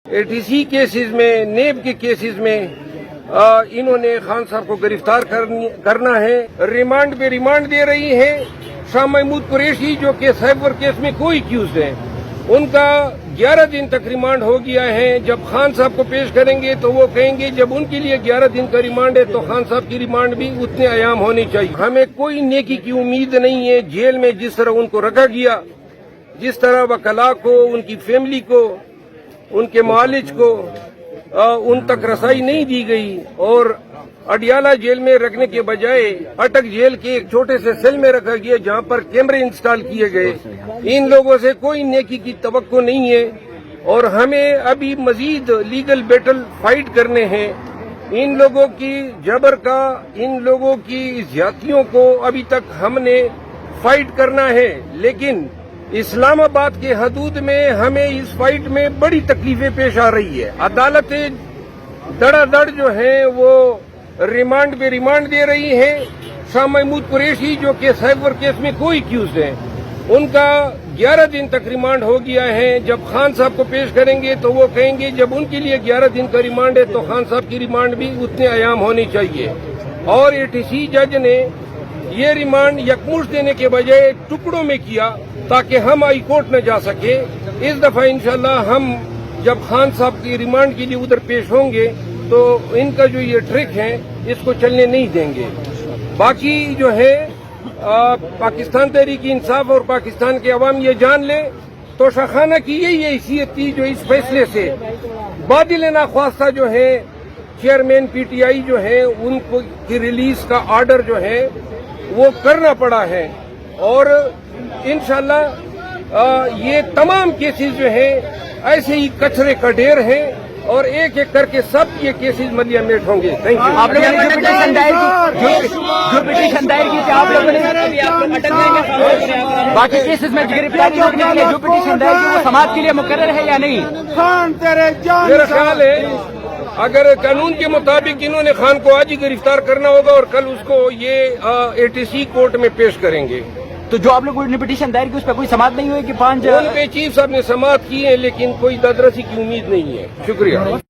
ATC cases میں، NAB کے cases میں انہوں نے خان صاحب کو گرفتار کرنا ہے، ریمانڈ پہ ریمانڈ دے رہی ہے۔ شاہ محمود قریشی جو کہ سائبر کیس میں کوئی ایکیوزڈ ہیں، ان کا 11 دن تک ریمانڈ ہو گیا ہے۔ جب خان صاحب کو پیش کریں گے تو وہ کہیں گے جب ان کے لیے 11 دن کا ریمانڈ ہے تو خان صاحب کی ریمانڈ بھی اتنے ایام ہونی چاہیے۔ ہمیں کوئی نیکی کی امید نہیں ہے۔ جیل میں جس طرح ان کو رکھا گیا، جس طرح وکلاء کو، ان کی فیملی کو، ان کے معالج کو ان تک رسائی نہیں دی گئی، اور اڈیالہ جیل میں رکھنے کے بجائے اٹک جیل کے ایک چھوٹے سے سیل میں رکھا گیا جہاں پر کیمرے انسٹال کیے گئے۔ ان لوگوں سے کوئی نیکی کی توقع نہیں ہے، اور ہمیں ابھی مزید لیگل بیٹل فائٹ کرنے ہیں۔ ان لوگوں کی جبر کا، ان لوگوں کی زیادتیوں کو ابھی تک ہم نے فائٹ کرنا ہے، لیکن اسلام آباد کے حدود میں ہمیں اس فائٹ میں بڑی تکلیفیں پیش آ رہی ہے۔ عدالتیں دڑا دڑ جو ہیں وہ ریمانڈ پہ ریمانڈ دے رہی ہے۔ شاہ محمود قریشی جو کہ سائبر کیس میں کوئی ایکیوزڈ ہیں، ان کا 11 دن تک ریمانڈ ہو گیا ہے۔ جب خان صاحب کو پیش کریں گے تو وہ کہیں گے جب ان کے لیے 11 دن کا ریمانڈ ہے تو خان صاحب کی ریمانڈ بھی اتنے ایام ہونی چاہیے۔ اور ATC جج نے یہ ریمانڈ یکمشت دینے کے بجائے ٹکڑوں میں کیا تاکہ ہم ہائی کورٹ نہ جا سکے۔ اس دفعہ انشاءاللہ ہم جب خان صاحب کی ریمانڈ کے لیے ادھر پیش ہوں گے تو ان کا جو یہ ٹرک ہے اس کو چلنے نہیں دیں گے۔ باقی جو ہے پاکستان تحریک انصاف اور پاکستان کے عوام یہ جان لیں تو شاخانہ کی یہی حیثیت تھی جو اس فیصلے سے بادل ناخواستہ جو ہے چیئرمین PTI جو ہے ان کو کی ریلیز کا آرڈر جو ہے وہ کرنا پڑا ہے، اور انشاءاللہ یہ تمام کیسز جو ہیں ایسے ہی کچرے کا ڈھیر ہیں، اور ایک ایک کر کے سب یہ کیسز ملیا میٹ ہوں گے۔ Thank you. آپ لوگوں نے جو پٹیشن دائر کی تھی، آپ لوگوں نے باقی کیسز میں گرفتاری روکنے کے لیے جو پٹیشن دائر کی وہ سماعت کے لیے مقرر ہے یا نہیں؟ میرا خیال ہے اگر قانون کے مطابق انہوں نے خان کو آج ہی گرفتار کرنا ہوگا اور کل اس کو یہ ATC کورٹ میں پیش کریں گے۔ تو جو آپ لوگوں نے پٹیشن دائر کی اس پہ کوئی سماعت نہیں ہوئی کہ 5 ان پہ چیف صاحب نے سماعت کی ہے، لیکن کوئی دادرسی کی امید نہیں ہے۔ شکریہ۔